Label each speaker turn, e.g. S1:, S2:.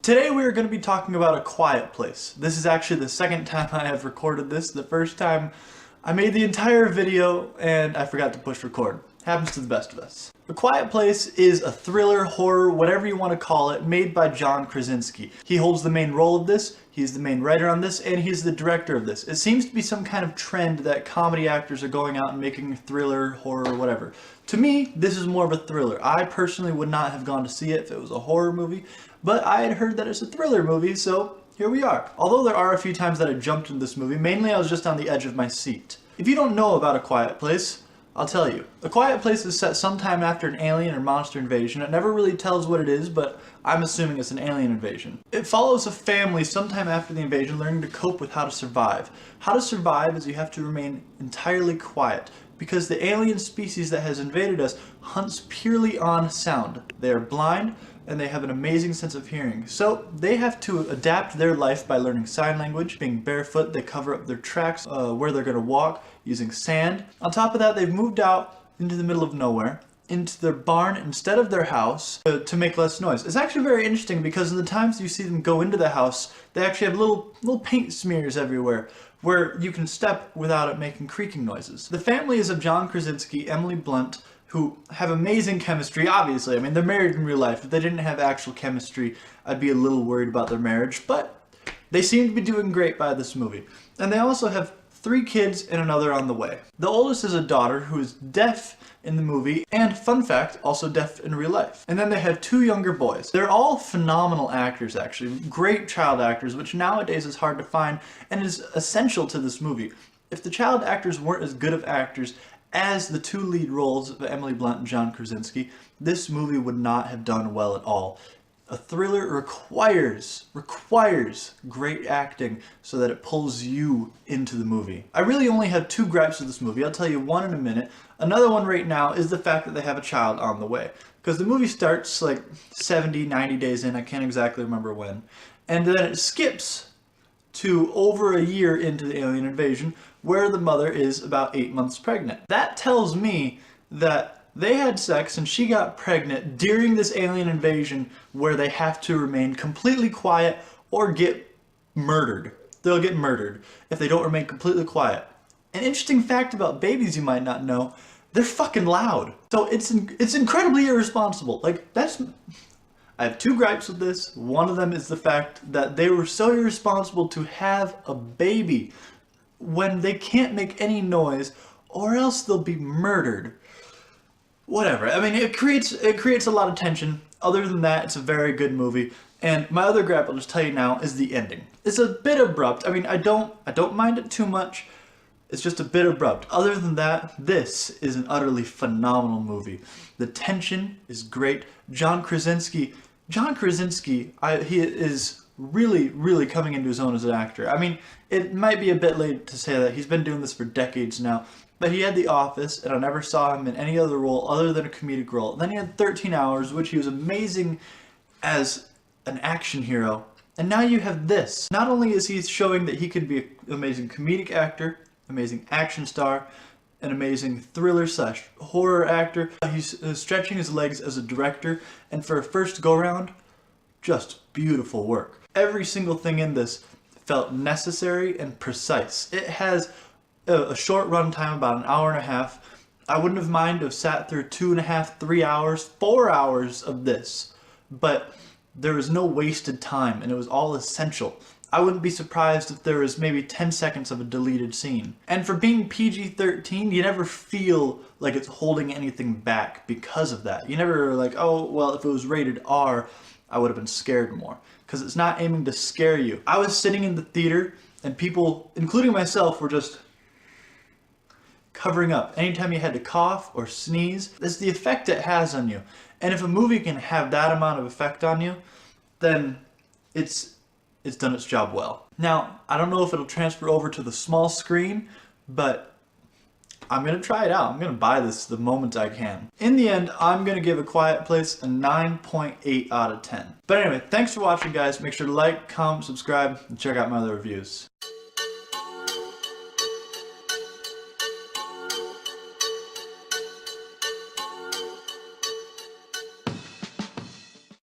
S1: Today we are going to be talking about A Quiet Place. This is actually the second time I have recorded this. The first time I made the entire video and I forgot to push record. Happens to the best of us. A Quiet Place is a thriller, horror, whatever you want to call it, made by John Krasinski. He holds the main role of this, he's the main writer on this, and he's the director of this. It seems to be some kind of trend that comedy actors are going out and making thriller, horror, whatever. To me, this is more of a thriller. I personally would not have gone to see it if it was a horror movie, but I had heard that it's a thriller movie, so here we are. Although there are a few times that I jumped into this movie, mainly I was just on the edge of my seat. If you don't know about A Quiet Place, I'll tell you. A Quiet Place is set sometime after an alien or monster invasion. It never really tells what it is, but I'm assuming it's an alien invasion. It follows a family sometime after the invasion learning to cope with how to survive. How to survive is you have to remain entirely quiet, because the alien species that has invaded us hunts purely on sound. They are blind, and they have an amazing sense of hearing. So they have to adapt their life by learning sign language. Being barefoot, they cover up their tracks where they're going to walk using sand. On top of that, they've moved out into the middle of nowhere, into their barn instead of their house to make less noise. It's actually very interesting because in the times you see them go into the house, they actually have little paint smears everywhere where you can step without it making creaking noises. The family is of John Krasinski, Emily Blunt, who have amazing chemistry, obviously. I mean, they're married in real life. If they didn't have actual chemistry, I'd be a little worried about their marriage, but they seem to be doing great by this movie. And they also have 3 kids and another on the way. The oldest is a daughter who is deaf in the movie, and fun fact, also deaf in real life. And then they have 2 younger boys. They're all phenomenal actors, actually. Great child actors, which nowadays is hard to find and is essential to this movie. If the child actors weren't as good of actors as the 2 lead roles of Emily Blunt and John Krasinski, this movie would not have done well at all. A thriller requires great acting so that it pulls you into the movie. I really only have 2 gripes with this movie. I'll tell you one in a minute. Another one right now is the fact that they have a child on the way. Because the movie starts like 70, 90 days in, I can't exactly remember when. And then it skips to over a year into the alien invasion, where the mother is about 8 months pregnant. That tells me that they had sex and she got pregnant during this alien invasion where they have to remain completely quiet or get murdered. They'll get murdered if they don't remain completely quiet. An interesting fact about babies you might not know, they're fucking loud. So it's incredibly irresponsible. I have 2 gripes with this. One of them is the fact that they were so irresponsible to have a baby when they can't make any noise or else they'll be murdered. Whatever. I mean, it creates a lot of tension. Other than that, it's a very good movie. And my other gripe, I'll just tell you now, is the ending. It's a bit abrupt. I mean, I don't mind it too much. It's just a bit abrupt. Other than that, this is an utterly phenomenal movie. The tension is great. John Krasinski, he is really coming into his own as an actor. I mean, it might be a bit late to say that. He's been doing this for decades now. But he had The Office, and I never saw him in any other role other than a comedic role. Then he had 13 Hours, which he was amazing as an action hero. And now you have this. Not only is he showing that he could be an amazing comedic actor, amazing action star, an amazing thriller/horror actor, he's stretching his legs as a director, and for a first go-round, just beautiful work. Every single thing in this felt necessary and precise. It has a short run time, about an hour and a half. I wouldn't have minded to have sat through 2.5, 3 hours, 4 hours of this, but there was no wasted time and it was all essential. I wouldn't be surprised if there was maybe 10 seconds of a deleted scene. And for being PG-13, you never feel like it's holding anything back because of that. You never are like, oh, well, if it was rated R, I would have been scared more. Because it's not aiming to scare you. I was sitting in the theater and people, including myself, were just covering up. Anytime you had to cough or sneeze, it's the effect it has on you. And if a movie can have that amount of effect on you, then it's done its job well. Now, I don't know if it'll transfer over to the small screen, but I'm gonna try it out. I'm gonna buy this the moment I can. In the end, I'm gonna give A Quiet Place a 9.8 out of 10. But anyway, thanks for watching, guys. Make sure to like, comment, subscribe, and check out my other reviews.